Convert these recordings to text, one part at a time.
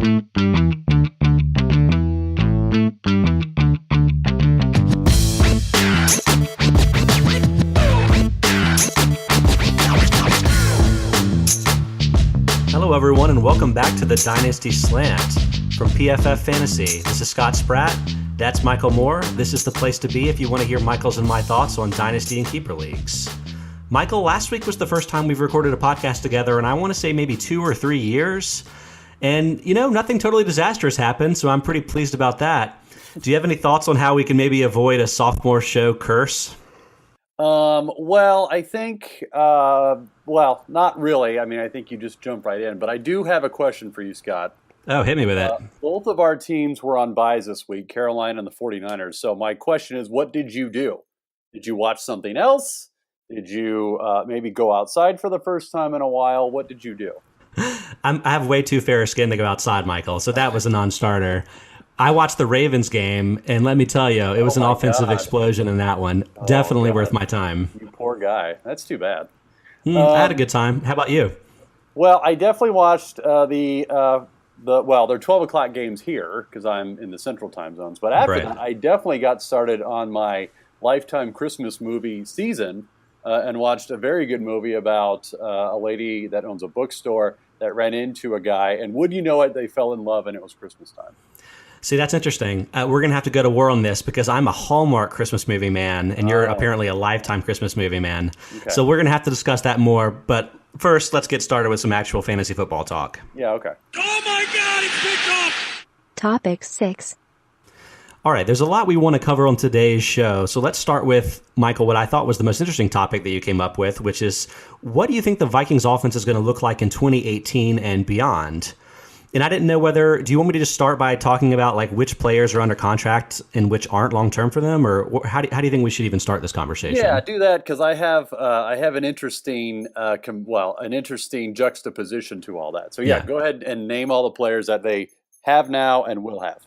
Hello, everyone, and welcome back to the Dynasty Slant from PFF Fantasy. This is Scott Spratt. That's Michael Moore. This is the place to be if you want to hear Michael's and my thoughts on Dynasty and Keeper Leagues. Michael, last week was the first time we've recorded a podcast together, and I want to say maybe 2 or 3 years. And, you know, nothing totally disastrous happened, so I'm pretty pleased about that. Do you have any thoughts on how we can maybe avoid a sophomore show curse? Well, I think, not really. I mean, I think you just jump right in. But I do have a question for you, Scott. Oh, hit me with it. Both of our teams were on buys this week, Carolina and the 49ers. So my question is, what did you do? Did you watch something else? Did you maybe go outside for the first time in a while? What did you do? I have way too fair skin to go outside, Michael, so that was a non-starter. I watched the Ravens game, and let me tell you, it was an offensive explosion in that one. Definitely worth my time. You poor guy. That's too bad. I had a good time. How about you? Well, I definitely watched they're 12 o'clock games here because I'm in the central time zones. But after that, I definitely got started on my Lifetime Christmas movie season and watched a very good movie about a lady that owns a bookstore that ran into a guy. And would you know it, they fell in love, and it was Christmas time. See, that's interesting. We're going to have to go to war on this because I'm a Hallmark Christmas movie man, and you're apparently a Lifetime Christmas movie man. Okay. So we're going to have to discuss that more. But first, let's get started with some actual fantasy football talk. Yeah, okay. Oh, my God, it's picked off! Topic 6. All right, there's a lot we want to cover on today's show. So let's start with, Michael, what I thought was the most interesting topic that you came up with, which is, what do you think the Vikings offense is going to look like in 2018 and beyond? And I didn't know do you want me to just start by talking about like which players are under contract and which aren't long-term for them? Or how do you think we should even start this conversation? Yeah, do that because I have an interesting juxtaposition to all that. So go ahead and name all the players that they have now and will have.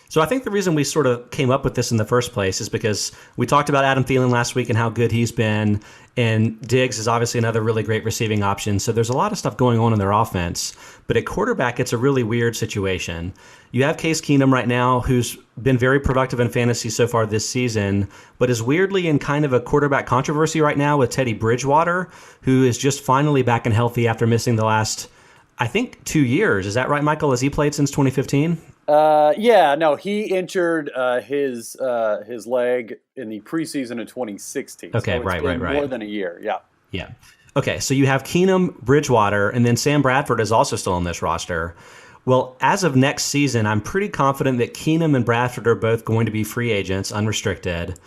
So I think the reason we sort of came up with this in the first place is because we talked about Adam Thielen last week and how good he's been, and Diggs is obviously another really great receiving option. So there's a lot of stuff going on in their offense. But at quarterback, it's a really weird situation. You have Case Keenum right now, who's been very productive in fantasy so far this season, but is weirdly in kind of a quarterback controversy right now with Teddy Bridgewater, who is just finally back and healthy after missing the last, I think, 2 years. Is that right, Michael? Has he played since 2015? He injured his leg in the preseason of 2016. Okay, so it's been more than a year. Yeah. Okay, so you have Keenum, Bridgewater, and then Sam Bradford is also still on this roster. Well, as of next season, I'm pretty confident that Keenum and Bradford are both going to be free agents, unrestricted.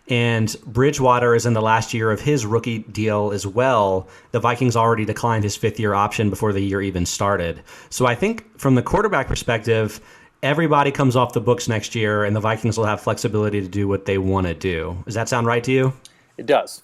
And Bridgewater is in the last year of his rookie deal as well. The Vikings already declined his 5th-year option before the year even started. So I think from the quarterback perspective, everybody comes off the books next year, and the Vikings will have flexibility to do what they want to do. Does that sound right to you? It does.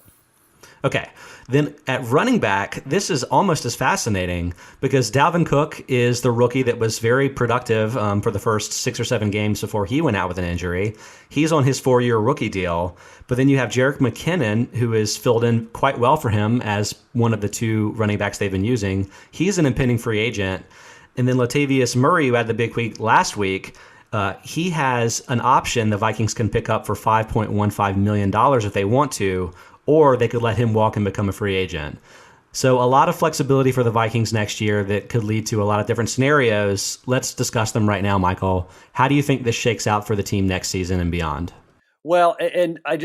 Okay. Then at running back, this is almost as fascinating because Dalvin Cook is the rookie that was very productive for the first 6 or 7 games before he went out with an injury. He's on his 4-year rookie deal. But then you have Jerick McKinnon, who is filled in quite well for him as one of the 2 running backs they've been using. He's an impending free agent. And then Latavius Murray, who had the big week last week, he has an option the Vikings can pick up for $5.15 million if they want to, or they could let him walk and become a free agent. So a lot of flexibility for the Vikings next year that could lead to a lot of different scenarios. Let's discuss them right now, Michael. How do you think this shakes out for the team next season and beyond? Well, and I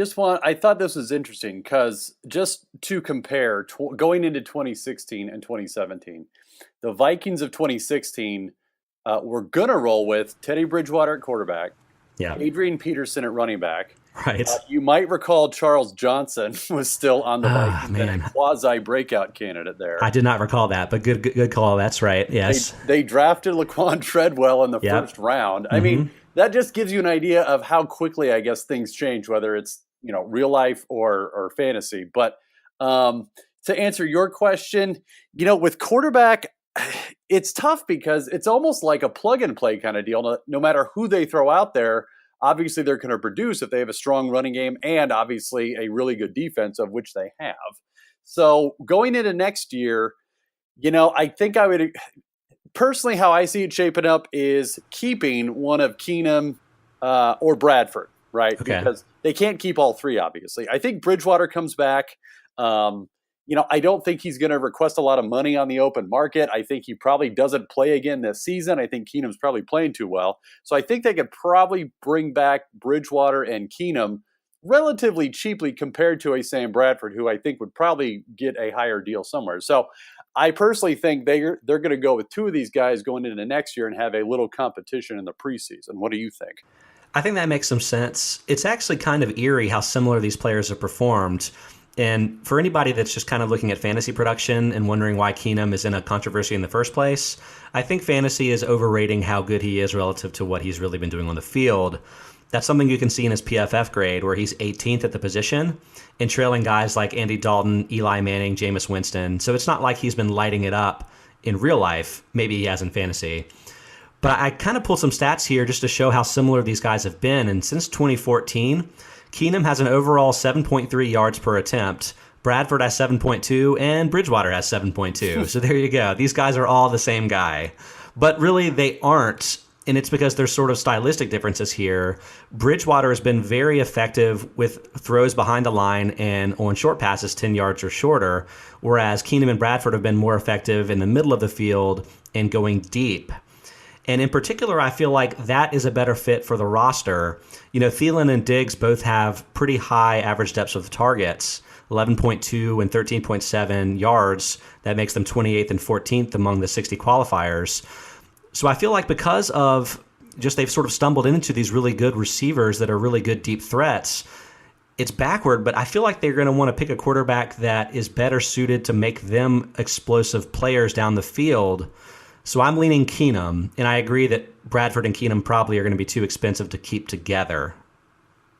thought this was interesting because just to compare going into 2016 and 2017, the Vikings of 2016 were going to roll with Teddy Bridgewater at quarterback, Adrian Peterson at running back. Right. You might recall Charles Johnson was still on the Vikings and a quasi-breakout candidate there. I did not recall that, but good call. That's right, yes. They drafted Laquan Treadwell in the first round. I mean, that just gives you an idea of how quickly, I guess, things change, whether it's real life or fantasy. But to answer your question, with quarterback, it's tough because it's almost like a plug-and-play kind of deal. No matter who they throw out there, obviously they're going to produce if they have a strong running game and obviously a really good defense, of which they have. So going into next year, I think I would personally, how I see it shaping up is keeping one of Keenum or Bradford, right? Okay. Because they can't keep all three, obviously. I think Bridgewater comes back. I don't think he's going to request a lot of money on the open market. I think he probably doesn't play again this season. I think Keenum's probably playing too well. So I think they could probably bring back Bridgewater and Keenum relatively cheaply compared to a Sam Bradford, who I think would probably get a higher deal somewhere. So I personally think they're going to go with two of these guys going into next year and have a little competition in the preseason. What do you think? I think that makes some sense. It's actually kind of eerie how similar these players have performed. And for anybody that's just kind of looking at fantasy production and wondering why Keenum is in a controversy in the first place, I think fantasy is overrating how good he is relative to what he's really been doing on the field. That's something you can see in his PFF grade, where he's 18th at the position and trailing guys like Andy Dalton, Eli Manning, Jameis Winston. So it's not like he's been lighting it up in real life. Maybe he has in fantasy. But I kind of pulled some stats here just to show how similar these guys have been. And since 2014, Keenum has an overall 7.3 yards per attempt. Bradford has 7.2, and Bridgewater has 7.2. So there you go. These guys are all the same guy. But really, they aren't. And it's because there's sort of stylistic differences here. Bridgewater has been very effective with throws behind the line and on short passes 10 yards or shorter, whereas Keenum and Bradford have been more effective in the middle of the field and going deep. And in particular, I feel like that is a better fit for the roster. Thielen and Diggs both have pretty high average depths of targets, 11.2 and 13.7 yards. That makes them 28th and 14th among the 60 qualifiers. So I feel like because of just they've sort of stumbled into these really good receivers that are really good deep threats, it's backward, but I feel like they're going to want to pick a quarterback that is better suited to make them explosive players down the field. So I'm leaning Keenum, and I agree that Bradford and Keenum probably are going to be too expensive to keep together.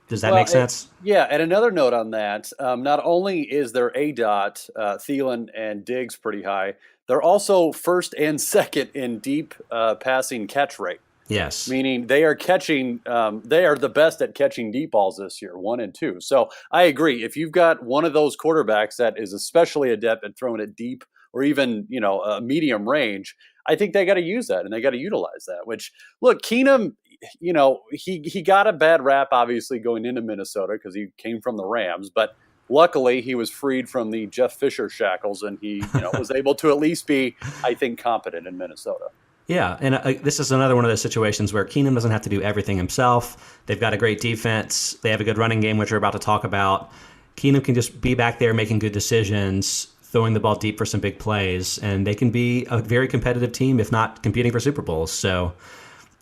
Does that make sense? Yeah, and another note on that, not only is their ADOT, Thielen and Diggs pretty high, they're also first and second in deep passing catch rate. Yes. Meaning they are the best at catching deep balls this year, 1 and 2. So I agree. If you've got one of those quarterbacks that is especially adept at throwing it deep or even, a medium range, I think they got to use that and they got to utilize that, which, look, Keenum, he got a bad rap, obviously, going into Minnesota because he came from the Rams. But luckily, he was freed from the Jeff Fisher shackles and he was able to at least be, I think, competent in Minnesota. Yeah, and this is another one of those situations where Keenum doesn't have to do everything himself. They've got a great defense. They have a good running game, which we're about to talk about. Keenum can just be back there making good decisions, throwing the ball deep for some big plays, and they can be a very competitive team, if not competing for Super Bowls. So,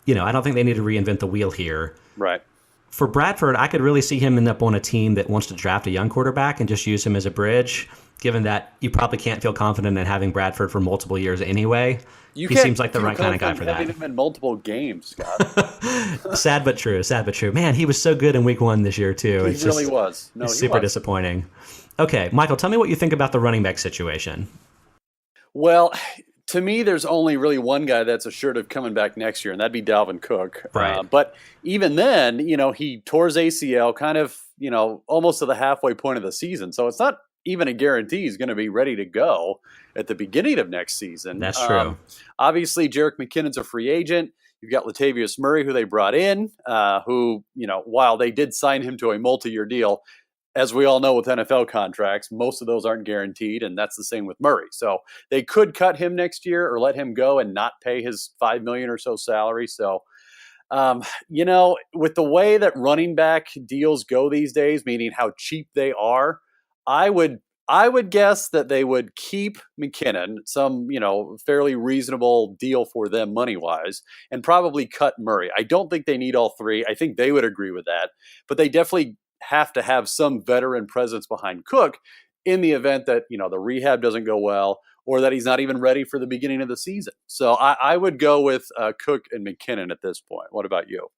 I don't think they need to reinvent the wheel here. Right. For Bradford, I could really see him end up on a team that wants to draft a young quarterback and just use him as a bridge, given that you probably can't feel confident in having Bradford for multiple years anyway. He seems like the right kind of guy for that. Having him in multiple games, Scott. Sad but true. Man, he was so good in week 1 this year, too. He really was. No, it's super disappointing. Okay, Michael, tell me what you think about the running back situation. Well, to me, there's only really one guy that's assured of coming back next year, and that'd be Dalvin Cook. Right. But even then, he tore his ACL kind of, almost to the halfway point of the season. So it's not even a guarantee he's going to be ready to go at the beginning of next season. That's true. Obviously, Jerick McKinnon's a free agent. You've got Latavius Murray, who they brought in, who, while they did sign him to a multi-year deal, as we all know with NFL contracts, most of those aren't guaranteed, and that's the same with Murray. So they could cut him next year or let him go and not pay his $5 million or so salary. So, with the way that running back deals go these days, meaning how cheap they are, I would guess that they would keep McKinnon, some, fairly reasonable deal for them money-wise, and probably cut Murray. I don't think they need all three. I think they would agree with that. But they definitely have to have some veteran presence behind Cook in the event that, the rehab doesn't go well or that he's not even ready for the beginning of the season. So I would go with Cook and McKinnon at this point. What about you?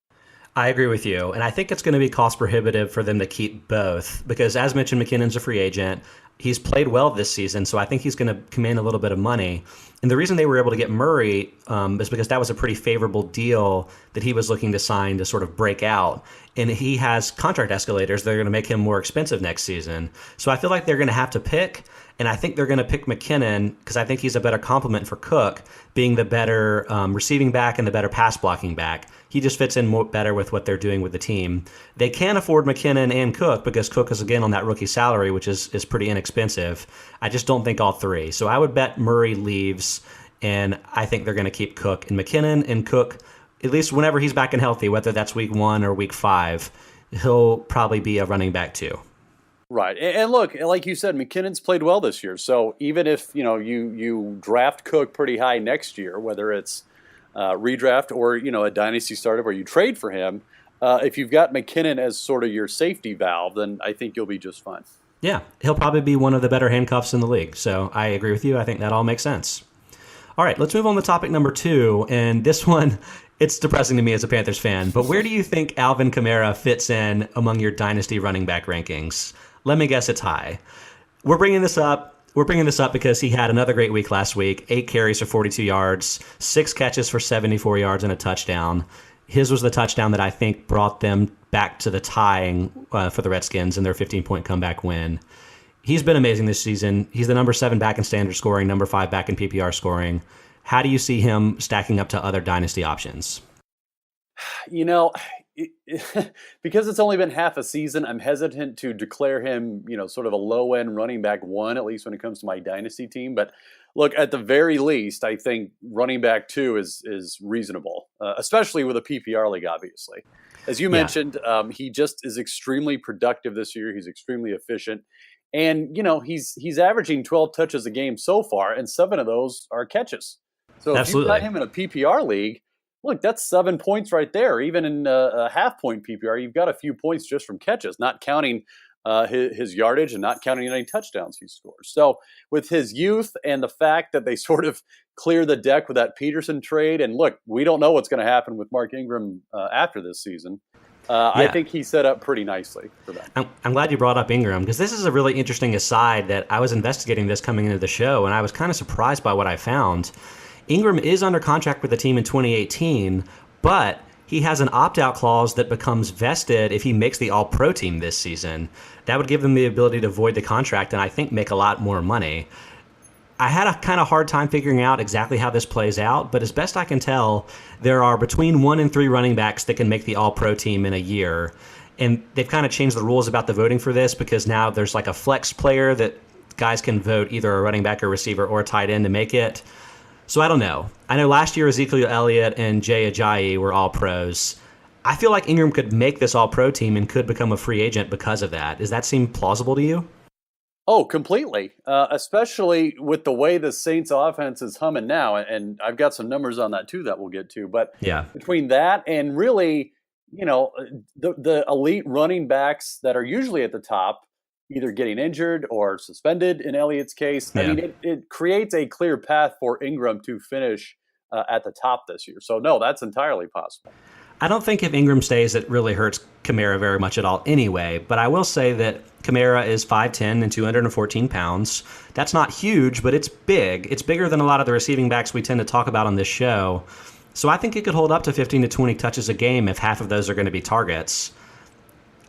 I agree with you. And I think it's going to be cost prohibitive for them to keep both because, as mentioned, McKinnon's a free agent. He's played well this season, so I think he's going to command a little bit of money. And the reason they were able to get Murray is because that was a pretty favorable deal that he was looking to sign to sort of break out. And he has contract escalators that are going to make him more expensive next season. So I feel like they're going to have to pick. And I think they're going to pick McKinnon because I think he's a better complement for Cook, being the better receiving back and the better pass blocking back. He just fits in more better with what they're doing with the team. They can afford McKinnon and Cook because Cook is, again, on that rookie salary, which is pretty inexpensive. I just don't think all three. So I would bet Murray leaves, and I think they're going to keep Cook. And McKinnon and Cook, at least whenever he's back and healthy, whether that's week 1 or week 5, he'll probably be a running back too. Right. And look, like you said, McKinnon's played well this year. So even if, you draft Cook pretty high next year, whether it's redraft or, a dynasty startup where you trade for him, if you've got McKinnon as sort of your safety valve, then I think you'll be just fine. Yeah, he'll probably be one of the better handcuffs in the league. So I agree with you. I think that all makes sense. All right, let's move on to topic number 2. And this one, it's depressing to me as a Panthers fan, but where do you think Alvin Kamara fits in among your dynasty running back rankings? Let me guess it's high. We're bringing this up because he had another great week last week, 8 carries for 42 yards, 6 catches for 74 yards and a touchdown. His was the touchdown that I think brought them back to the tying for the Redskins in their 15-point comeback win. He's been amazing this season. He's the number 7 back in standard scoring, number 5 back in PPR scoring. How do you see him stacking up to other dynasty options? Because it's only been half a season, I'm hesitant to declare him, sort of a low-end running back 1, at least when it comes to my dynasty team. But look, at the very least, I think running back 2 is reasonable, especially with a PPR league, obviously. As you mentioned, he just is extremely productive this year. He's extremely efficient. And, he's averaging 12 touches a game so far, and 7 of those are catches. So if you've got him in a PPR league, look, that's 7 points right there. Even in a half-point PPR, you've got a few points just from catches, not counting his yardage and not counting any touchdowns he scores. So with his youth and the fact that they sort of clear the deck with that Peterson trade, and look, we don't know what's going to happen with Mark Ingram after this season. I think he's set up pretty nicely for that. I'm glad you brought up Ingram because this is a really interesting aside that I was investigating this coming into the show, and I was kind of surprised by what I found. Ingram is under contract with the team in 2018, but he has an opt-out clause that becomes vested if he makes the All-Pro team this season. That would give him the ability to void the contract and I think make a lot more money. I had a kind of hard time figuring out exactly how this plays out, but as best I can tell, there are between 1 and 3 running backs that can make the All-Pro team in a year. And they've kind of changed the rules about the voting for this because now there's like a flex player that guys can vote either a running back or receiver or a tight end to make it. So I don't know. I know last year Ezekiel Elliott and Jay Ajayi were all pros. I feel like Ingram could make this all-pro team and could become a free agent because of that. Does that seem plausible to you? Oh, completely. Especially with the way the Saints offense is humming now. And I've got some numbers on that too that we'll get to. But between that and really, the elite running backs that are usually at the top, either getting injured or suspended in Elliott's case. I mean, it creates a clear path for Ingram to finish at the top this year. So, no, that's entirely possible. I don't think if Ingram stays, it really hurts Kamara very much at all anyway. But I will say that Kamara is 5'10 and 214 pounds. That's not huge, but it's big. It's bigger than a lot of the receiving backs we tend to talk about on this show. So I think he could hold up to 15 to 20 touches a game if half of those are going to be targets.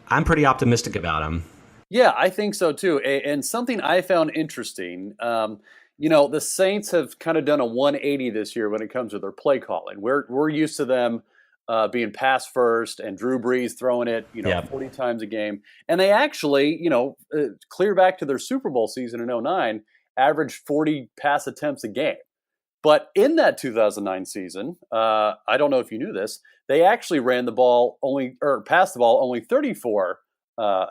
I'm pretty optimistic about him. Yeah, I think so too. And something I found interesting, the Saints have kind of done a 180 this year when it comes to their play calling. We're used to them being pass first and Drew Brees throwing it, 40 times a game. And they actually, clear back to their Super Bowl season in 2009, averaged 40 pass attempts a game. But in that 2009 season, I don't know if you knew this, they actually passed the ball only 34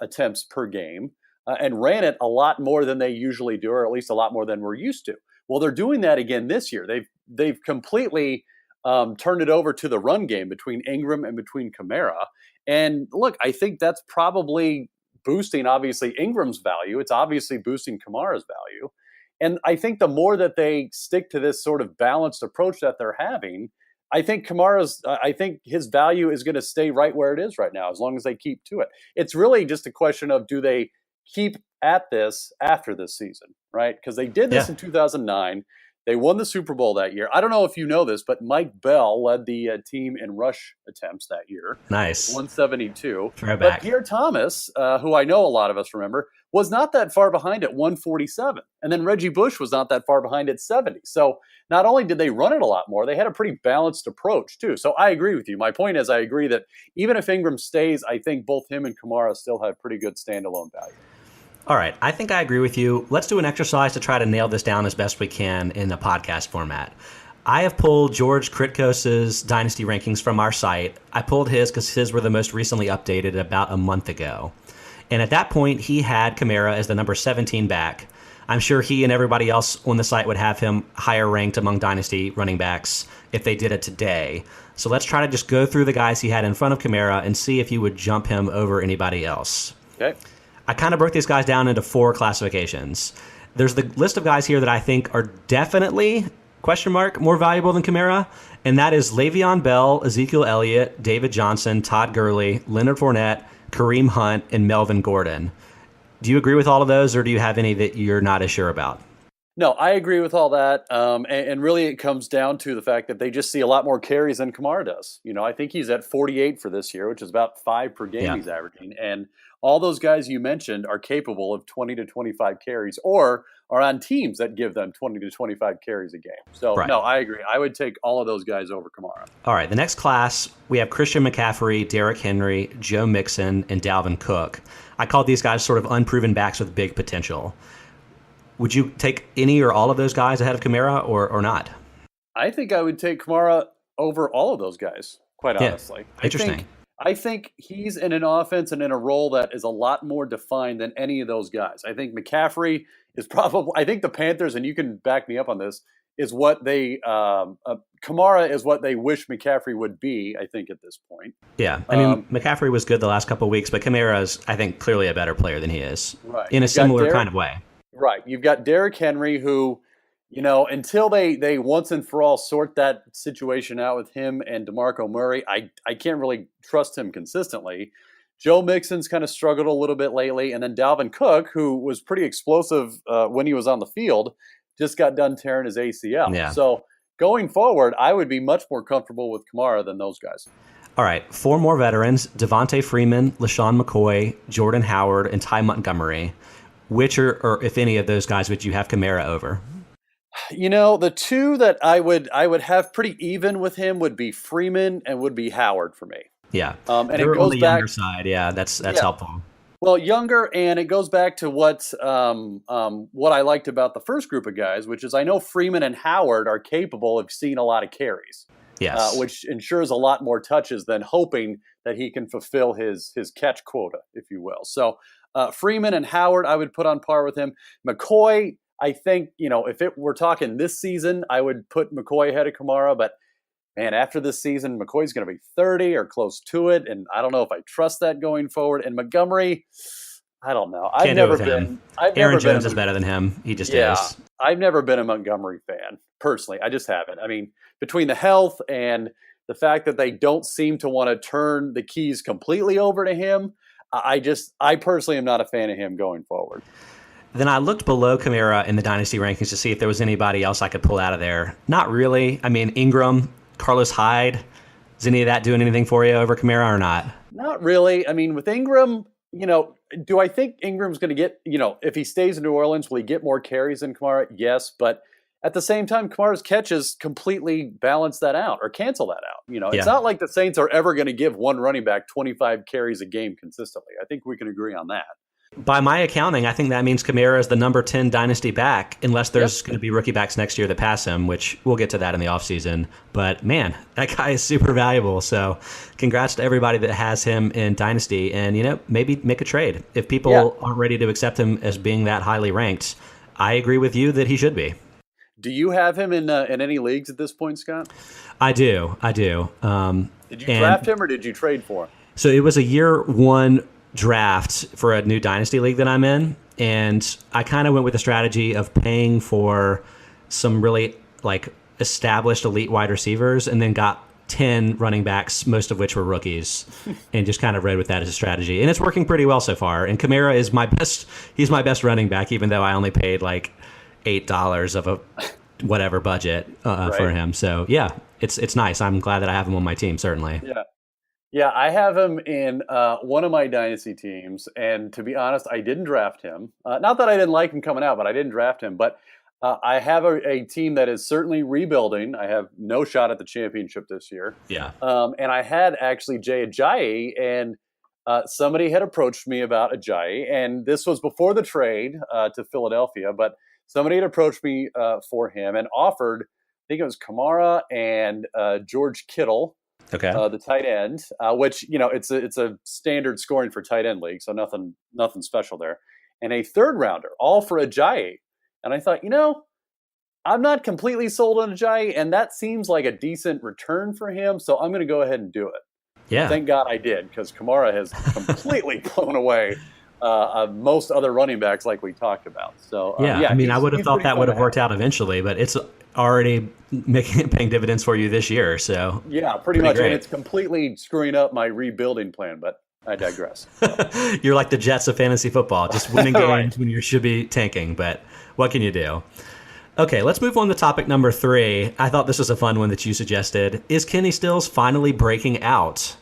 attempts per game and ran it a lot more than they usually do, or at least a lot more than we're used to. Well, they're doing that again this year. They've completely turned it over to the run game between Ingram and between Kamara. And look, I think that's probably boosting, obviously, Ingram's value. It's obviously boosting Kamara's value. And I think the more that they stick to this sort of balanced approach that they're having, I think his value is going to stay right where it is right now, as long as they keep to it. It's really just a question of, do they keep at this after this season, right? Because they did this in 2009. They won the Super Bowl that year. I don't know if you know this, but Mike Bell led the team in rush attempts that year. Nice. 172. Throwback. But Pierre Thomas, who I know a lot of us remember, was not that far behind at 147. And then Reggie Bush was not that far behind at 70. So not only did they run it a lot more, they had a pretty balanced approach too. So I agree with you. My point is I agree that even if Ingram stays, I think both him and Kamara still have pretty good standalone value. All right. I think I agree with you. Let's do an exercise to try to nail this down as best we can in a podcast format. I have pulled George Kritkos's dynasty rankings from our site. I pulled his because his were the most recently updated about a month ago. And at that point, he had Kamara as the number 17 back. I'm sure he and everybody else on the site would have him higher ranked among dynasty running backs if they did it today. So let's try to just go through the guys he had in front of Kamara and see if you would jump him over anybody else. Okay. I kind of broke these guys down into 4 classifications. There's the list of guys here that I think are definitely, more valuable than Kamara, and that is Le'Veon Bell, Ezekiel Elliott, David Johnson, Todd Gurley, Leonard Fournette, Kareem Hunt, and Melvin Gordon. Do you agree with all of those, or do you have any that you're not as sure about? No, I agree with all that. And really it comes down to the fact that they just see a lot more carries than Kamara does. I think he's at 48 for this year, which is about 5 per game he's averaging. And all those guys you mentioned are capable of 20 to 25 carries or are on teams that give them 20 to 25 carries a game. So, No, I agree. I would take all of those guys over Kamara. All right, the next class, we have Christian McCaffrey, Derrick Henry, Joe Mixon, and Dalvin Cook. I call these guys sort of unproven backs with big potential. Would you take any or all of those guys ahead of Kamara or not? I think I would take Kamara over all of those guys, quite honestly. Interesting. I think he's in an offense and in a role that is a lot more defined than any of those guys. I think McCaffrey is probably, I think the Panthers, and you can back me up on this, is what they, Kamara is what they wish McCaffrey would be, I think, at this point. Yeah. I mean, McCaffrey was good the last couple of weeks, but Kamara is, I think, clearly a better player than he is in a similar kind of way. Right. You've got Derrick Henry, who, until they once and for all sort that situation out with him and DeMarco Murray, I can't really trust him consistently. Joe Mixon's kind of struggled a little bit lately. And then Dalvin Cook, who was pretty explosive when he was on the field, just got done tearing his ACL. Yeah. So going forward, I would be much more comfortable with Kamara than those guys. All right, 4 more veterans, Devontae Freeman, LaShawn McCoy, Jordan Howard, and Ty Montgomery. Which or if any of those guys would you have Kamara over? The 2 that I would have pretty even with him would be Freeman and would be Howard for me. Yeah, and they're on the younger side. Yeah, that's helpful. Well, younger, and it goes back to what I liked about the first group of guys, which is I know Freeman and Howard are capable of seeing a lot of carries. Yes, which ensures a lot more touches than hoping that he can fulfill his catch quota, if you will. So Freeman and Howard, I would put on par with him. McCoy, I think, if we're talking this season, I would put McCoy ahead of Kamara. But, man, after this season, McCoy's going to be 30 or close to it. And I don't know if I trust that going forward. And Montgomery, I don't know. Aaron Jones is better than him. He just is. I've never been a Montgomery fan, personally. I just haven't. I mean, between the health and the fact that they don't seem to want to turn the keys completely over to him, I personally am not a fan of him going forward. Then I looked below Kamara in the dynasty rankings to see if there was anybody else I could pull out of there. Not really. I mean, Ingram, Carlos Hyde, is any of that doing anything for you over Kamara or not? Not really. I mean, with Ingram, do I think Ingram's going to get, if he stays in New Orleans, will he get more carries than Kamara? Yes, but at the same time, Kamara's catches completely balance that out or cancel that out. It's not like the Saints are ever going to give one running back 25 carries a game consistently. I think we can agree on that. By my accounting, I think that means Kamara is the number 10 dynasty back, unless there's going to be rookie backs next year that pass him, which we'll get to that in the offseason. But, man, that guy is super valuable. So congrats to everybody that has him in dynasty. And, maybe make a trade. If people aren't ready to accept him as being that highly ranked, I agree with you that he should be. Do you have him in any leagues at this point, Scott? I do. Did you draft him or did you trade for him? So it was a year 1 draft for a new dynasty league that I'm in, and I kind of went with the strategy of paying for some really established elite wide receivers and then got 10 running backs, most of which were rookies, and just kind of read with that as a strategy. And it's working pretty well so far. And Kamara is he's my best running back, even though I only paid $8 of a whatever budget for him. So yeah, it's nice. I'm glad that I have him on my team. Certainly. Yeah, I have him in one of my dynasty teams, and to be honest, I didn't draft him. Not that I didn't like him coming out, but I didn't draft him. But I have a team that is certainly rebuilding. I have no shot at the championship this year. Yeah. And I had actually Jay Ajayi, and somebody had approached me about Ajayi, and this was before the trade to Philadelphia, but somebody had approached me for him and offered, I think it was Kamara and George Kittle. Okay. The tight end, which it's a standard scoring for tight end league, so nothing special there, and a third rounder, all for Ajayi. And I thought, I'm not completely sold on Ajayi, and that seems like a decent return for him, so I'm going to go ahead and do it. Yeah. Thank God I did, because Kamara has completely blown away most other running backs, like we talked about. So I mean, I would have thought that would have worked out eventually, but it's already paying dividends for you this year. So yeah, pretty much, great. And it's completely screwing up my rebuilding plan. But I digress. So. You're like the Jets of fantasy football, just winning games when you should be tanking. But what can you do? Okay, let's move on to topic number 3. I thought this was a fun one that you suggested. Is Kenny Stills finally breaking out?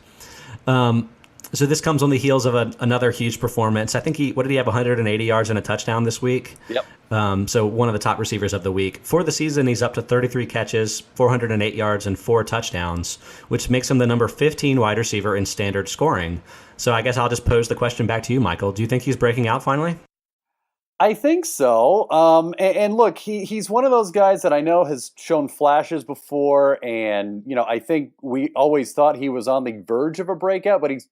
So this comes on the heels of another huge performance. I think what did he have, 180 yards and a touchdown this week? Yep. So one of the top receivers of the week. For the season, he's up to 33 catches, 408 yards, and 4 touchdowns, which makes him the number 15 wide receiver in standard scoring. So I guess I'll just pose the question back to you, Michael. Do you think he's breaking out finally? I think so. And look, he's one of those guys that I know has shown flashes before. And, I think we always thought he was on the verge of a breakout, but he's,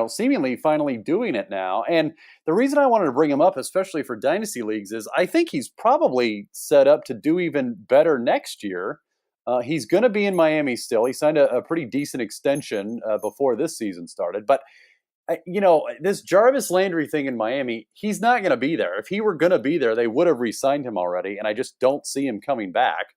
seemingly finally doing it now. And the reason I wanted to bring him up, especially for dynasty leagues, is I think he's probably set up to do even better next year. He's going to be in Miami still. He signed a pretty decent extension before this season started. But this Jarvis Landry thing in Miami, he's not going to be there. If he were going to be there, they would have re-signed him already, and I just don't see him coming back,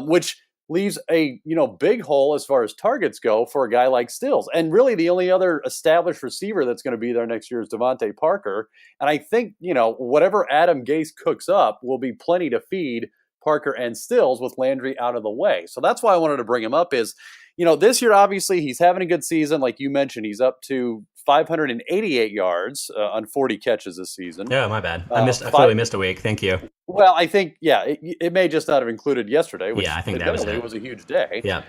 which leaves a big hole as far as targets go for a guy like Stills. And really the only other established receiver that's going to be there next year is Devontae Parker. And I think, whatever Adam Gase cooks up will be plenty to feed Parker and Stills with Landry out of the way. So that's why I wanted to bring him up is, this year, obviously, he's having a good season. Like you mentioned, he's up to 588 yards on 40 catches this season. Yeah, my bad. I clearly missed a week. Thank you. Well, I think, it may just not have included yesterday, which I think that was a huge day. Yeah.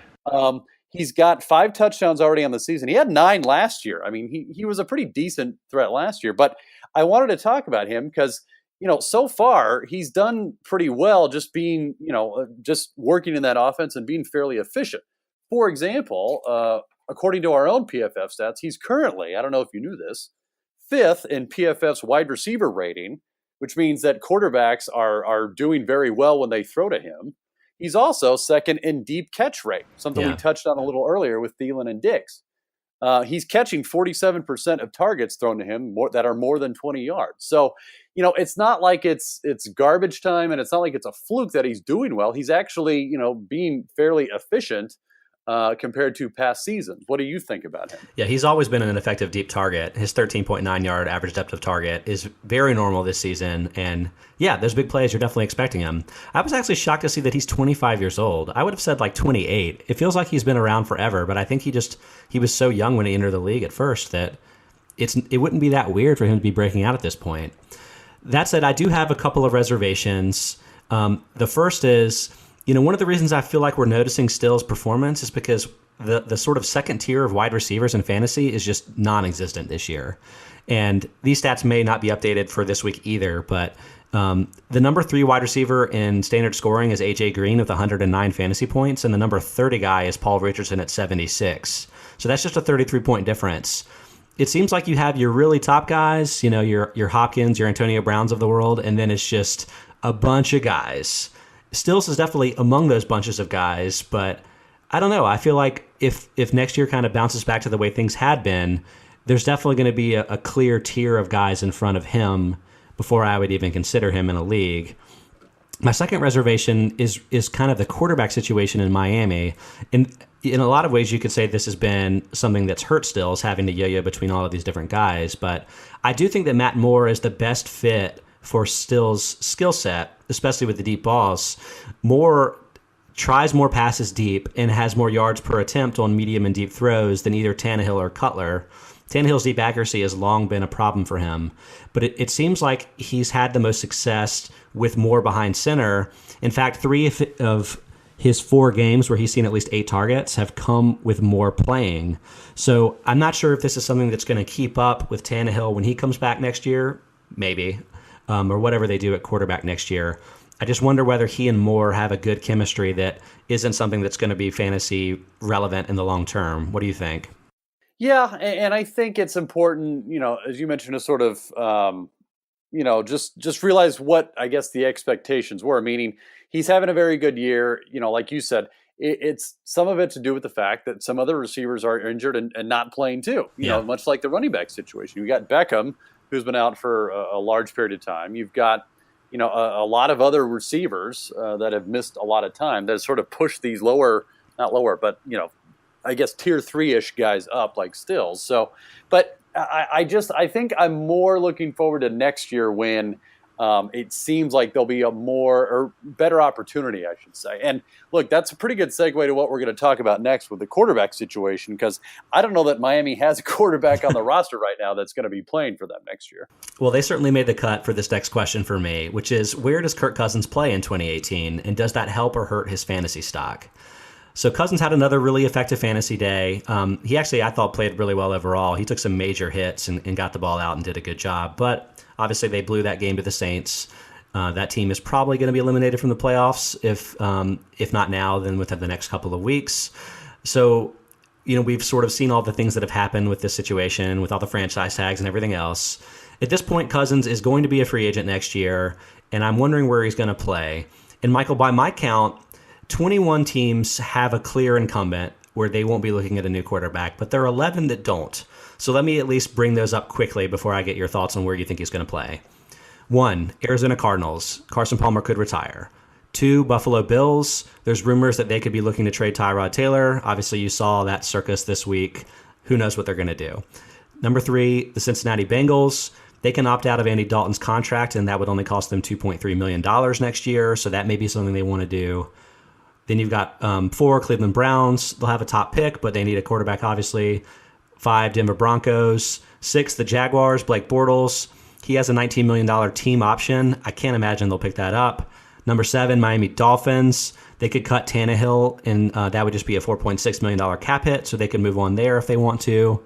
He's got 5 touchdowns already on the season. He had 9 last year. I mean, he was a pretty decent threat last year. But I wanted to talk about him because, so far he's done pretty well just being, just working in that offense and being fairly efficient. For example, according to our own PFF stats, he's currently, I don't know if you knew this, 5th in PFF's wide receiver rating, which means that quarterbacks are doing very well when they throw to him. He's also 2nd in deep catch rate, something we touched on a little earlier with Thielen and Diggs. He's catching 47% of targets thrown to him that are more than 20 yards. So, it's not like it's garbage time, and it's not like it's a fluke that he's doing well. He's actually, being fairly efficient compared to past seasons. What do you think about him? Yeah, he's always been an effective deep target. His 13.9 yard average depth of target is very normal this season. And yeah, those big plays, you're definitely expecting him. I was actually shocked to see that he's 25 years old. I would have said like 28. It feels like he's been around forever, but I think he was so young when he entered the league at first that it wouldn't be that weird for him to be breaking out at this point. That said, I do have a couple of reservations. The first is, one of the reasons I feel like we're noticing Stills' performance is because the sort of second tier of wide receivers in fantasy is just non-existent this year. And these stats may not be updated for this week either, but the number 3 wide receiver in standard scoring is A.J. Green with 109 fantasy points, and the number 30 guy is Paul Richardson at 76. So that's just a 33-point difference. It seems like you have your really top guys, your Hopkins, your Antonio Browns of the world, and then it's just a bunch of guys. Stills is definitely among those bunches of guys, but I don't know. I feel like if next year kind of bounces back to the way things had been, there's definitely going to be a clear tier of guys in front of him before I would even consider him in a league. My second reservation is kind of the quarterback situation in Miami. In a lot of ways, you could say this has been something that's hurt Stills, having to yo-yo between all of these different guys. But I do think that Matt Moore is the best fit for Still's skill set, especially with the deep balls. Moore tries more passes deep and has more yards per attempt on medium and deep throws than either Tannehill or Cutler. Tannehill's deep accuracy has long been a problem for him, but it seems like he's had the most success with Moore behind center. In fact, 3 of his 4 games where he's seen at least 8 targets have come with Moore playing. So I'm not sure if this is something that's going to keep up with Tannehill when he comes back next year, maybe, or whatever they do at quarterback next year. I just wonder whether he and Moore have a good chemistry that isn't something that's going to be fantasy relevant in the long term. What do you think? Yeah, and I think it's important, as you mentioned, to sort of, just realize what I guess the expectations were. Meaning, he's having a very good year. Like you said, it's some of it to do with the fact that some other receivers are injured and not playing too. Much like the running back situation. You got Beckham, who's been out for a large period of time. You've got a lot of other receivers that have missed a lot of time that have sort of pushed these not lower, but, I guess tier 3-ish guys up like Stills. So, but I think I'm more looking forward to next year when it seems like there'll be a more or better opportunity, I should say. And look, that's a pretty good segue to what we're going to talk about next with the quarterback situation, because I don't know that Miami has a quarterback on the roster right now that's going to be playing for them next year. Well, they certainly made the cut for this next question for me, which is, where does Kirk Cousins play in 2018, and does that help or hurt his fantasy stock? So Cousins had another really effective fantasy day. He actually, I thought, played really well overall. He took some major hits and got the ball out and did a good job. But obviously they blew that game to the Saints. That team is probably going to be eliminated from the playoffs, if not now, then within the next couple of weeks. So, we've sort of seen all the things that have happened with this situation, with all the franchise tags and everything else. At this point, Cousins is going to be a free agent next year, and I'm wondering where he's going to play. And Michael, by my count, 21 teams have a clear incumbent where they won't be looking at a new quarterback, but there are 11 that don't. So let me at least bring those up quickly before I get your thoughts on where you think he's going to play. 1, Arizona Cardinals. Carson Palmer could retire. 2, Buffalo Bills. There's rumors that they could be looking to trade Tyrod Taylor. Obviously, you saw that circus this week. Who knows what they're going to do? Number 3, the Cincinnati Bengals. They can opt out of Andy Dalton's contract, and that would only cost them $2.3 million next year, so that may be something they want to do. Then you've got 4, Cleveland Browns. They'll have a top pick, but they need a quarterback, obviously. 5, Denver Broncos. 6, the Jaguars, Blake Bortles. He has a $19 million team option. I can't imagine they'll pick that up. Number 7, Miami Dolphins. They could cut Tannehill, and that would just be a $4.6 million cap hit, so they could move on there if they want to.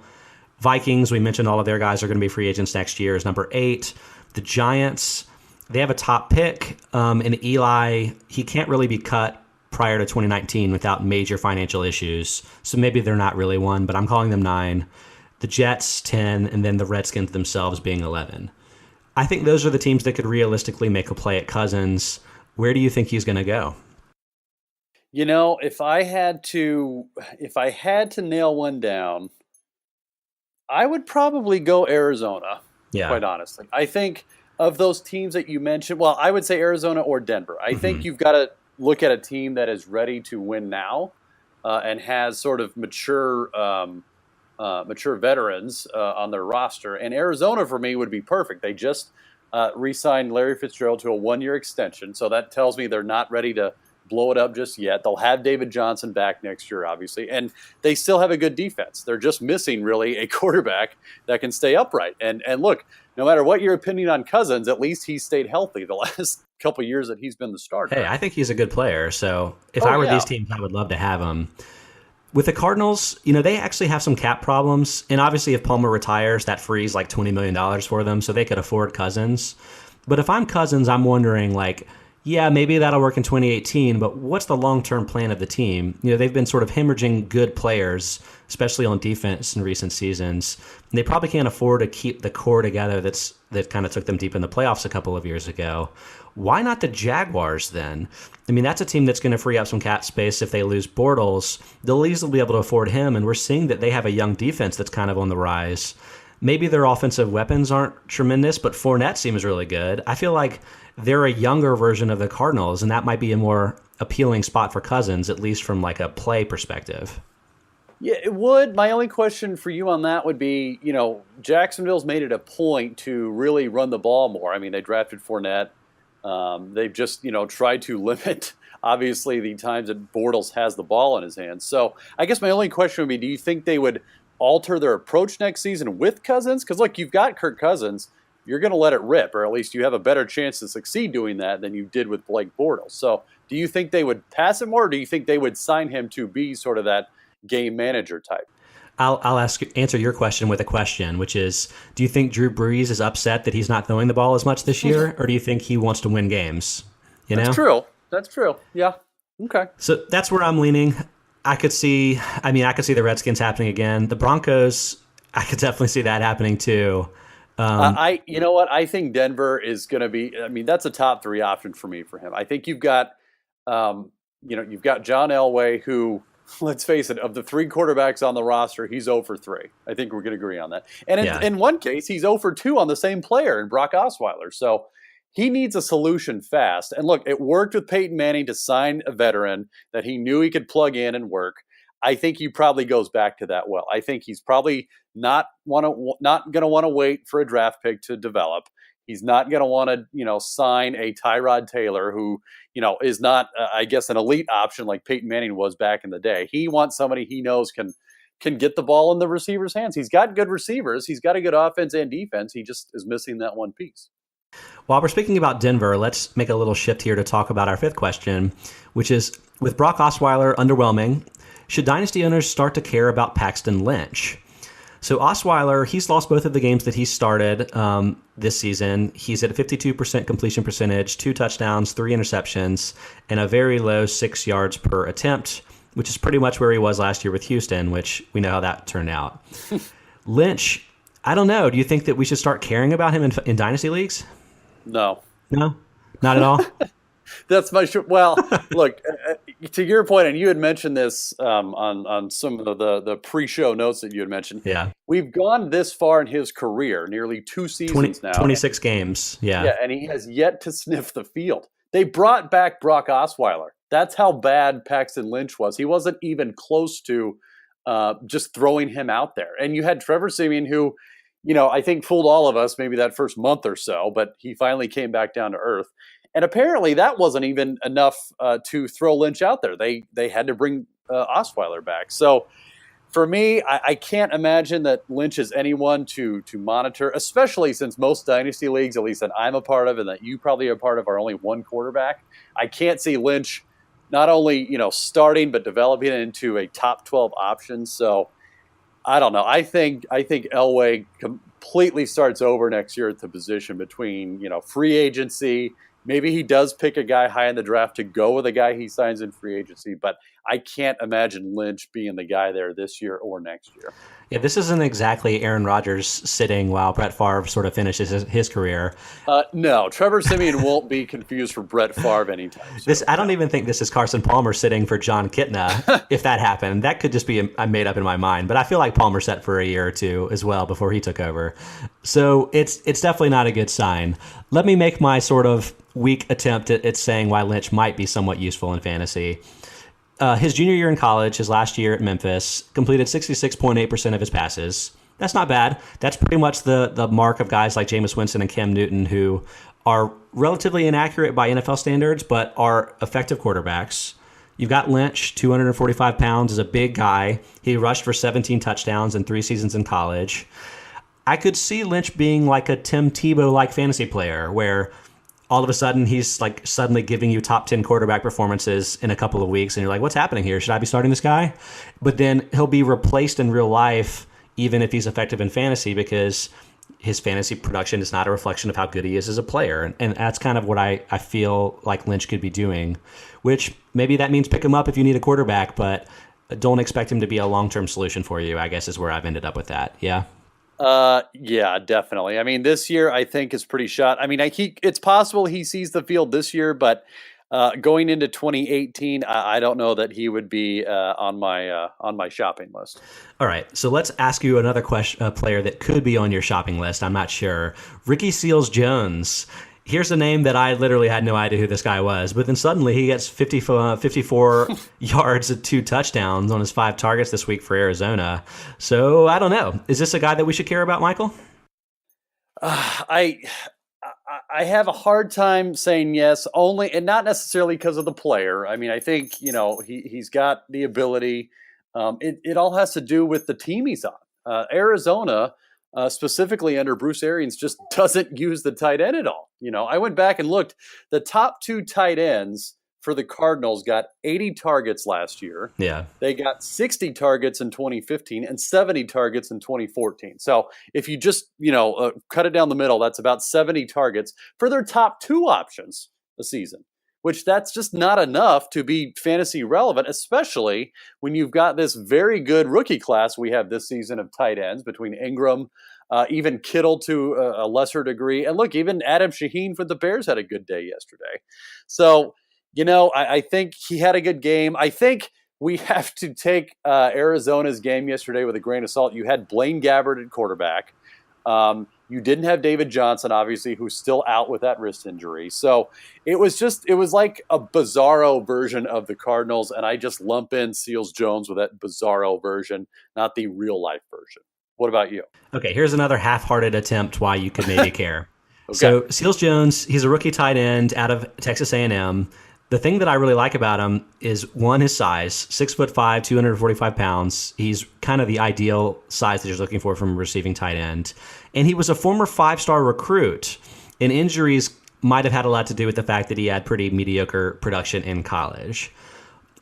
Vikings, we mentioned all of their guys are going to be free agents next year, is number 8. The Giants, they have a top pick, and Eli, he can't really be cut prior to 2019 without major financial issues. So maybe they're not really 1, but I'm calling them 9. The Jets, 10, and then the Redskins themselves being 11. I think those are the teams that could realistically make a play at Cousins. Where do you think he's going to go? If I had to nail one down, I would probably go Arizona, quite honestly. I think of those teams that you mentioned, well, I would say Arizona or Denver. I think you've got to look at a team that is ready to win now and has sort of mature veterans on their roster. And Arizona, for me, would be perfect. They just re-signed Larry Fitzgerald to a 1-year extension, so that tells me they're not ready to blow it up just yet. They'll have David Johnson back next year, obviously, and they still have a good defense. They're just missing, really, a quarterback that can stay upright. And look, no matter what your opinion on Cousins, at least he's stayed healthy the last couple of years that he's been the starter. Hey, I think he's a good player. So if I were these teams, I would love to have him. With the Cardinals, they actually have some cap problems. And obviously, if Palmer retires, that frees like $20 million for them. So they could afford Cousins. But if I'm Cousins, I'm wondering, yeah, maybe that'll work in 2018, but what's the long-term plan of the team? They've been sort of hemorrhaging good players, especially on defense in recent seasons. And they probably can't afford to keep the core together that kind of took them deep in the playoffs a couple of years ago. Why not the Jaguars then? I mean, that's a team that's going to free up some cap space if they lose Bortles. They'll easily be able to afford him, and we're seeing that they have a young defense that's kind of on the rise. Maybe their offensive weapons aren't tremendous, but Fournette seems really good. I feel like they're a younger version of the Cardinals, and that might be a more appealing spot for Cousins, at least from a play perspective. Yeah, it would. My only question for you on that would be, Jacksonville's made it a point to really run the ball more. I mean, they drafted Fournette. They've just, tried to limit, obviously, the times that Bortles has the ball in his hands. So I guess my only question would be, do you think they would alter their approach next season with Cousins? Because, look, you've got Kirk Cousins. You're going to let it rip, or at least you have a better chance to succeed doing that than you did with Blake Bortles. So do you think they would pass him more, or do you think they would sign him to be sort of that game manager type? I'll answer your question with a question, which is, do you think Drew Brees is upset that he's not throwing the ball as much this year, or do you think he wants to win games? That's true. That's true. Yeah. Okay. So that's where I'm leaning. I could see the Redskins happening again. The Broncos, I could definitely see that happening too. You know what? I think Denver is going to be. I mean, that's a top 3 option for me for him. I think you've got John Elway, who, let's face it, of the 3 quarterbacks on the roster, he's 0 for 3. I think we're going to agree on that. And in one case, he's 0 for 2 on the same player in Brock Osweiler. So he needs a solution fast. And look, it worked with Peyton Manning to sign a veteran that he knew he could plug in and work. I think he probably goes back to that well. I think he's probably not going to want to wait for a draft pick to develop. He's not going to want to, sign a Tyrod Taylor who, is not, I guess, an elite option like Peyton Manning was back in the day. He wants somebody he knows can get the ball in the receiver's hands. He's got good receivers. He's got a good offense and defense. He just is missing that one piece. While we're speaking about Denver, let's make a little shift here to talk about our 5th question, which is, with Brock Osweiler underwhelming, should dynasty owners start to care about Paxton Lynch? So Osweiler, he's lost both of the games that he started this season. He's at a 52% completion percentage, 2 touchdowns, 3 interceptions, and a very low 6 yards per attempt, which is pretty much where he was last year with Houston, which we know how that turned out. Lynch, I don't know. Do you think that we should start caring about him in dynasty leagues? No. No? Not at all? That's my well. Look, to your point, and you had mentioned this on some of the pre-show notes that you had mentioned. Yeah, we've gone this far in his career, nearly 2 seasons now, 26 games. Yeah, and he has yet to sniff the field. They brought back Brock Osweiler. That's how bad Paxton Lynch was. He wasn't even close to just throwing him out there. And you had Trevor Siemian, who, I think fooled all of us maybe that first month or so, but he finally came back down to earth. And apparently that wasn't even enough to throw Lynch out there. They had to bring Osweiler back. So for me, I can't imagine that Lynch is anyone to monitor, especially since most dynasty leagues, at least that I'm a part of and that you probably are a part of, are only 1 quarterback. I can't see Lynch not only starting but developing it into a top 12 option. So I don't know. I think Elway completely starts over next year at the position between free agency. Maybe he does pick a guy high in the draft to go with a guy he signs in free agency, but I can't imagine Lynch being the guy there this year or next year. Yeah, this isn't exactly Aaron Rodgers sitting while Brett Favre sort of finishes his career. No, Trevor Siemian won't be confused for Brett Favre anytime soon. I don't even think this is Carson Palmer sitting for John Kitna. If that happened, that could just be made up in my mind. But I feel like Palmer sat for a year or 2 as well before he took over. So it's definitely not a good sign. Let me make my sort of weak attempt at saying why Lynch might be somewhat useful in fantasy. His junior year in college, his last year at Memphis, completed 66.8% of his passes. That's not bad. That's pretty much the mark of guys like Jameis Winston and Cam Newton, who are relatively inaccurate by NFL standards, but are effective quarterbacks. You've got Lynch, 245 pounds, is a big guy. He rushed for 17 touchdowns in 3 seasons in college. I could see Lynch being like a Tim Tebow-like fantasy player, where all of a sudden he's like suddenly giving you top 10 quarterback performances in a couple of weeks, and you're like, what's happening here? Should I be starting this guy? But then he'll be replaced in real life, even if he's effective in fantasy, because his fantasy production is not a reflection of how good he is as a player. And that's kind of what I feel like Lynch could be doing, which maybe that means pick him up if you need a quarterback, but don't expect him to be a long-term solution for you, I guess is where I've ended up with that. Yeah. Yeah, definitely. I mean, this year I think is pretty shot. I mean, it's possible he sees the field this year, but going into 2018, I don't know that he would be on my shopping list. All right, so let's ask you another player that could be on your shopping list. I'm not sure. Ricky Seals-Jones. Here's a name that I literally had no idea who this guy was, but then suddenly he gets 54 yards and 2 touchdowns on his 5 targets this week for Arizona. So I don't know. Is this a guy that we should care about, Michael? I have a hard time saying yes, only, and not necessarily because of the player. I mean, I think, he's got the ability. It all has to do with the team he's on. Arizona, specifically under Bruce Arians, just doesn't use the tight end at all. I went back and looked. The top 2 tight ends for the Cardinals got 80 targets last year. Yeah. They got 60 targets in 2015 and 70 targets in 2014. So if you just, cut it down the middle, that's about 70 targets for their top 2 options a season, which that's just not enough to be fantasy relevant, especially when you've got this very good rookie class we have this season of tight ends between Ingram, even Kittle to a lesser degree. And look, even Adam Shaheen for the Bears had a good day yesterday. So, I think he had a good game. I think we have to take Arizona's game yesterday with a grain of salt. You had Blaine Gabbert at quarterback. You didn't have David Johnson, obviously, who's still out with that wrist injury. So it was like a bizarro version of the Cardinals, and I just lump in Seals Jones with that bizarro version, not the real life version. What about you? Okay, here's another half-hearted attempt why you could maybe care. Okay. So Seals Jones, he's a rookie tight end out of Texas A&M. The thing that I really like about him is, one, his size, 6'5", 245 pounds. He's kind of the ideal size that you're looking for from a receiving tight end. And he was a former 5-star recruit, and injuries might have had a lot to do with the fact that he had pretty mediocre production in college.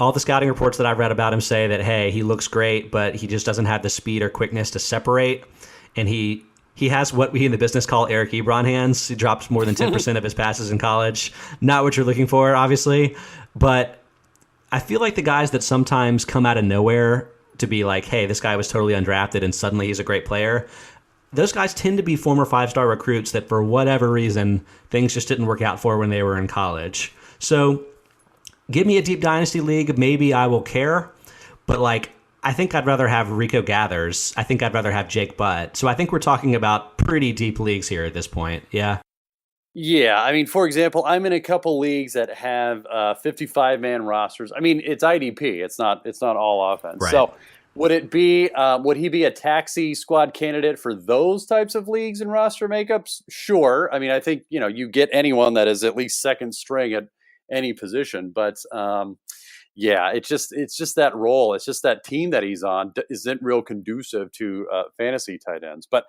All the scouting reports that I've read about him say that, hey, he looks great, but he just doesn't have the speed or quickness to separate. And he has what we in the business call Eric Ebron hands. He drops more than 10% of his passes in college. Not what you're looking for, obviously. But I feel like the guys that sometimes come out of nowhere to be like, hey, this guy was totally undrafted and suddenly he's a great player, those guys tend to be former 5-star recruits that for whatever reason, things just didn't work out for when they were in college. So give me a deep dynasty league, maybe I will care. But I think I'd rather have Rico Gathers. I think I'd rather have Jake Butt. So I think we're talking about pretty deep leagues here at this point. Yeah. Yeah. I mean, for example, I'm in a couple leagues that have 55-man rosters. I mean, it's IDP. It's not all offense. Right. So would he be a taxi squad candidate for those types of leagues and roster makeups? Sure. I mean, I think, you get anyone that is at least second string at any position, but yeah, it's just that role. It's just that team that he's on isn't real conducive to fantasy tight ends. But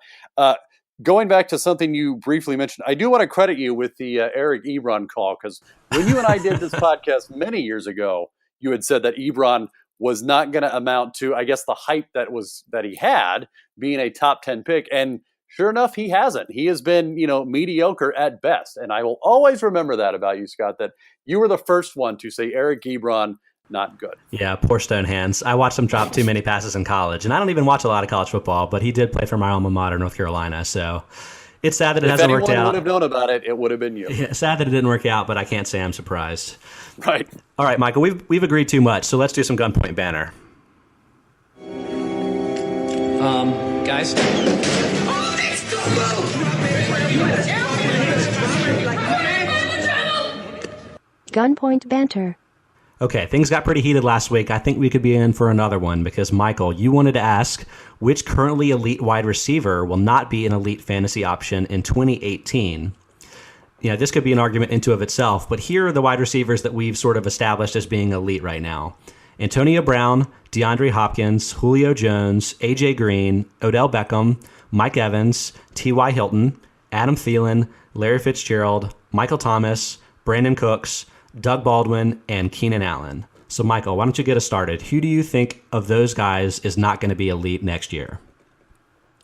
going back to something you briefly mentioned, I do want to credit you with the Eric Ebron call, because when you and I did this podcast many years ago, you had said that Ebron was not going to amount to, I guess, the hype that he had being a top 10 pick. And sure enough, he hasn't. He has been, mediocre at best. And I will always remember that about you, Scott, that you were the first one to say Eric Ebron, not good. Yeah, poor stone hands. I watched him drop too many passes in college, and I don't even watch a lot of college football, but he did play for my alma mater, North Carolina. So it's sad that it hasn't worked out. If anyone would have known about it, it would have been you. Yeah, sad that it didn't work out, but I can't say I'm surprised. Right. All right, Michael, we've agreed too much, so let's do some gunpoint banner. Guys. Gunpoint banter. Okay, things got pretty heated last week. I think we could be in for another one because, Michael, you wanted to ask which currently elite wide receiver will not be an elite fantasy option in 2018. This could be an argument into of itself, but here are the wide receivers that we've sort of established as being elite right now. Antonio Brown, DeAndre Hopkins, Julio Jones, AJ Green, Odell Beckham, Mike Evans, T.Y. Hilton, Adam Thielen, Larry Fitzgerald, Michael Thomas, Brandon Cooks, Doug Baldwin, and Keenan Allen. So, Michael, why don't you get us started? Who do you think of those guys is not going to be elite next year?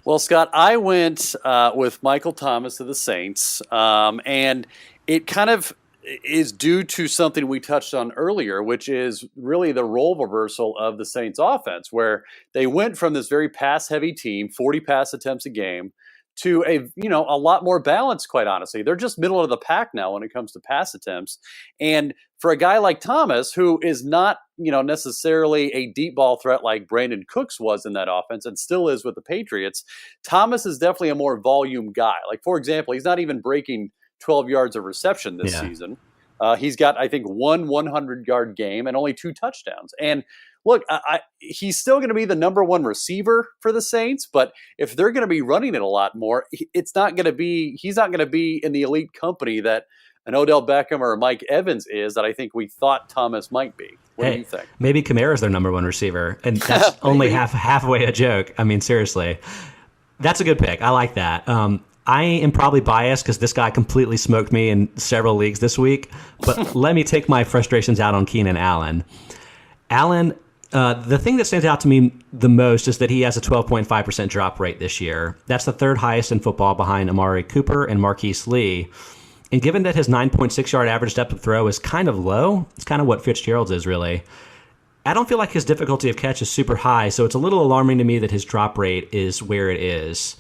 Well, Scott, I went with Michael Thomas of the Saints, and it kind of is due to something we touched on earlier, which is really the role reversal of the Saints offense, where they went from this very pass-heavy team, 40 pass attempts a game, to a lot more balance, quite honestly. They're just middle of the pack now when it comes to pass attempts. And for a guy like Thomas, who is not, necessarily a deep ball threat like Brandon Cooks was in that offense and still is with the Patriots, Thomas is definitely a more volume guy. Like, for example, he's not even breaking 12 yards of reception this season. He's got, I think, one 100-yard game and only 2 touchdowns. And look, he's still going to be the number 1 receiver for the Saints, but if they're going to be running it a lot more, he's not going to be in the elite company that an Odell Beckham or a Mike Evans is that I think we thought Thomas might be. What do you think? Maybe Kamara's their number 1 receiver, and that's only halfway a joke. I mean, seriously. That's a good pick. I like that. I am probably biased because this guy completely smoked me in several leagues this week, but let me take my frustrations out on Keenan Allen. Allen, the thing that stands out to me the most is that he has a 12.5% drop rate this year. That's the 3rd highest in football behind Amari Cooper and Marquise Lee. And given that his 9.6-yard average depth of throw is kind of low, it's kind of what Fitzgerald's is really, I don't feel like his difficulty of catch is super high, so it's a little alarming to me that his drop rate is where it is.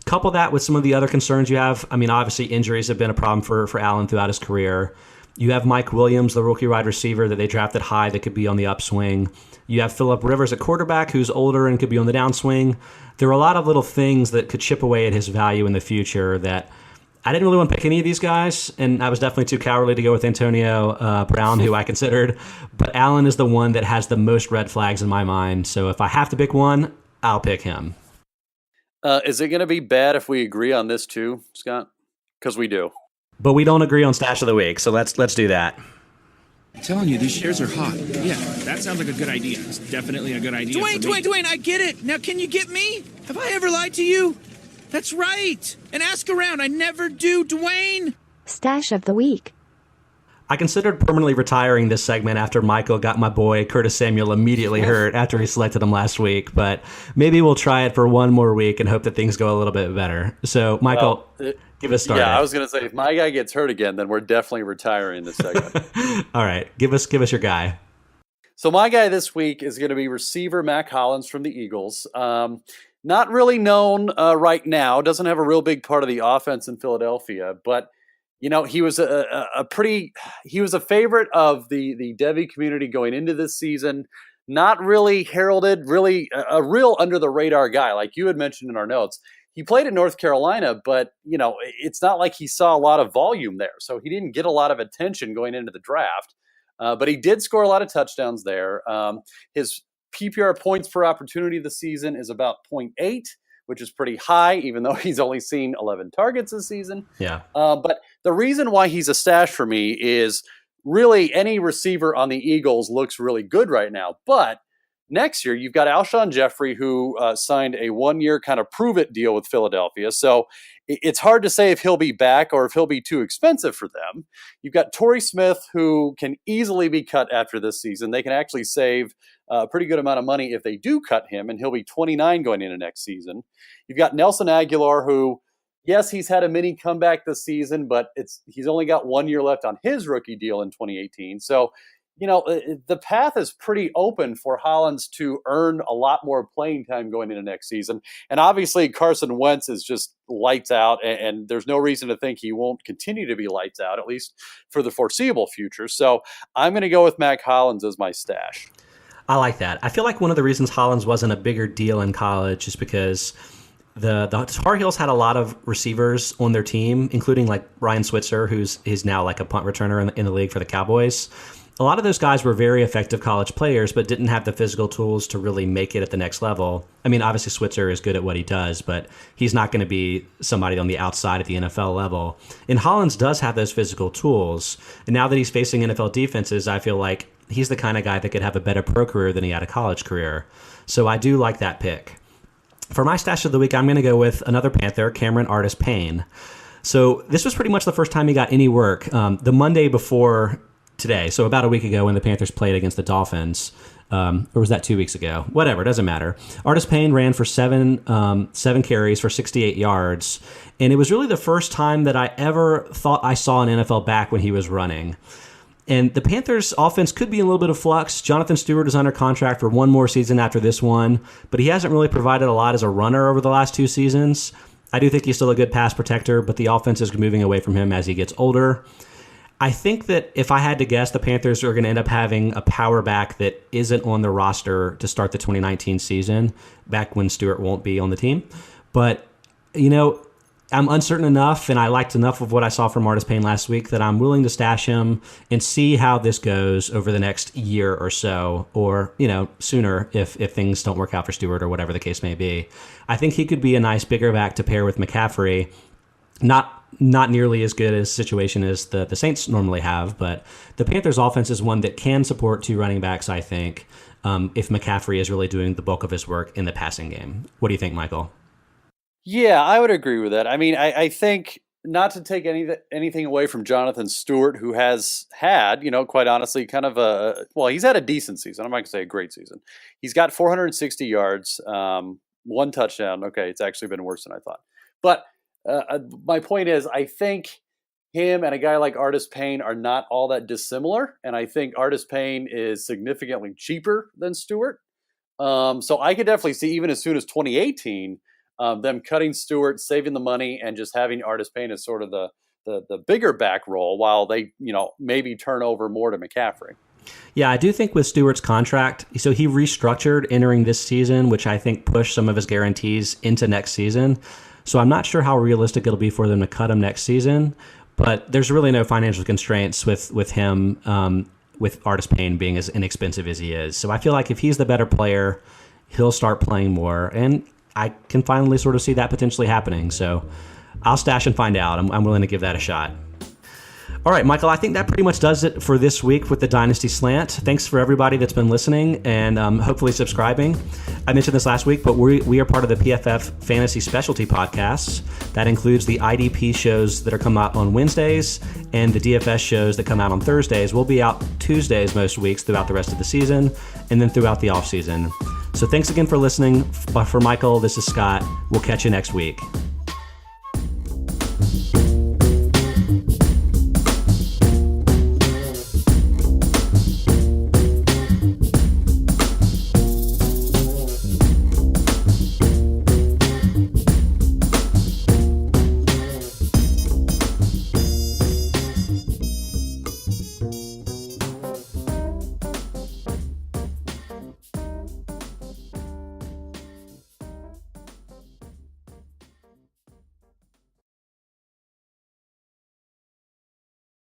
Couple that with some of the other concerns you have. I mean, obviously injuries have been a problem for Allen throughout his career. You have Mike Williams, the rookie wide receiver that they drafted high that could be on the upswing. You have Phillip Rivers at quarterback who's older and could be on the downswing. There are a lot of little things that could chip away at his value in the future that I didn't really want to pick any of these guys, and I was definitely too cowardly to go with Antonio Brown, who I considered. But Allen is the one that has the most red flags in my mind. So if I have to pick one, I'll pick him. Is it going to be bad if we agree on this too, Scott? Because we do. But we don't agree on stash of the week, so let's do that. I'm telling you, these shares are hot. Yeah, that sounds like a good idea. It's definitely a good idea. Dwayne, I get it. Now, can you get me? Have I ever lied to you? That's right. And ask around. I never do, Dwayne. Stash of the week. I considered permanently retiring this segment after Michael got my boy Curtis Samuel immediately hurt after he selected him last week, but maybe we'll try it for one more week and hope that things go a little bit better. So, Michael, give us started. Yeah, I was going to say, if my guy gets hurt again, then we're definitely retiring this segment. All right, give us your guy. So my guy this week is going to be receiver Mac Hollins from the Eagles. Not really known right now, doesn't have a real big part of the offense in Philadelphia, but you know, he was a favorite of the Devy community going into this season. Not really heralded, really a real under the radar guy, like you had mentioned in our notes. He played at North Carolina, but you know, it's not like he saw a lot of volume there, so he didn't get a lot of attention going into the draft. But he did score a lot of touchdowns there. His PPR points per opportunity this season is about 0.8, which is pretty high, even though he's only seen 11 targets this season. Yeah. But the reason why he's a stash for me is really any receiver on the Eagles looks really good right now. But next year, you've got Alshon Jeffrey, who signed a 1-year kind of prove-it deal with Philadelphia. So it's hard to say if he'll be back or if he'll be too expensive for them. You've got Torrey Smith, who can easily be cut after this season. They can actually save a pretty good amount of money if they do cut him, and he'll be 29 going into next season. You've got Nelson Aguilar, who, yes, he's had a mini comeback this season, but he's only got 1 year left on his rookie deal in 2018. So, you know, the path is pretty open for Hollins to earn a lot more playing time going into next season. And obviously Carson Wentz is just lights out, and there's no reason to think he won't continue to be lights out, at least for the foreseeable future. So I'm going to go with Mac Hollins as my stash. I like that. I feel like one of the reasons Hollins wasn't a bigger deal in college is because the Tar Heels had a lot of receivers on their team, including like Ryan Switzer, who's now like a punt returner in the league for the Cowboys. A lot of those guys were very effective college players, but didn't have the physical tools to really make it at the next level. I mean, obviously Switzer is good at what he does, but he's not going to be somebody on the outside at the NFL level. And Hollins does have those physical tools. And now that he's facing NFL defenses, I feel like he's the kind of guy that could have a better pro career than he had a college career. So I do like that pick. For my stash of the week, I'm going to go with another Panther, Cameron Artis-Payne. So this was pretty much the first time he got any work. The Monday before today, so about a week ago when the Panthers played against the Dolphins, or was that 2 weeks ago? Whatever, doesn't matter. Artis-Payne ran for seven carries for 68 yards, and it was really the first time that I ever thought I saw an NFL back when he was running. And the Panthers' offense could be in a little bit of flux. Jonathan Stewart is under contract for one more season after this one, but he hasn't really provided a lot as a runner over the last 2 seasons. I do think he's still a good pass protector, but the offense is moving away from him as he gets older. I think that if I had to guess, the Panthers are going to end up having a power back that isn't on the roster to start the 2019 season, back when Stewart won't be on the team. But, you know, I'm uncertain enough, and I liked enough of what I saw from Artis Payne last week that I'm willing to stash him and see how this goes over the next year or so, or sooner if things don't work out for Stewart or whatever the case may be. I think he could be a nice bigger back to pair with McCaffrey. Not nearly as good a situation as the Saints normally have, but the Panthers' offense is one that can support 2 running backs, I think, if McCaffrey is really doing the bulk of his work in the passing game. What do you think, Michael? Yeah, I would agree with that. I mean, I think, not to take anything away from Jonathan Stewart, who has had, quite honestly, kind of he's had a decent season. I'm not going to say a great season. He's got 460 yards, 1 touchdown. Okay, it's actually been worse than I thought. But my point is, I think him and a guy like Artis Payne are not all that dissimilar, and I think Artis Payne is significantly cheaper than Stewart. So I could definitely see, even as soon as 2018, them cutting Stewart, saving the money, and just having Artis Payne as sort of the bigger back role while they maybe turn over more to McCaffrey. Yeah, I do think with Stewart's contract, so he restructured entering this season, which I think pushed some of his guarantees into next season. So I'm not sure how realistic it'll be for them to cut him next season, but there's really no financial constraints with him, with Artis Payne being as inexpensive as he is. So I feel like if he's the better player, he'll start playing more, and I can finally sort of see that potentially happening. So I'll stash and find out. I'm willing to give that a shot. All right, Michael, I think that pretty much does it for this week with the Dynasty Slant. Thanks for everybody that's been listening and hopefully subscribing. I mentioned this last week, but we are part of the PFF Fantasy Specialty Podcasts. That includes the IDP shows that are come out on Wednesdays and the DFS shows that come out on Thursdays. We'll be out Tuesdays most weeks throughout the rest of the season and then throughout the offseason. So thanks again for listening. For Michael, this is Scott. We'll catch you next week.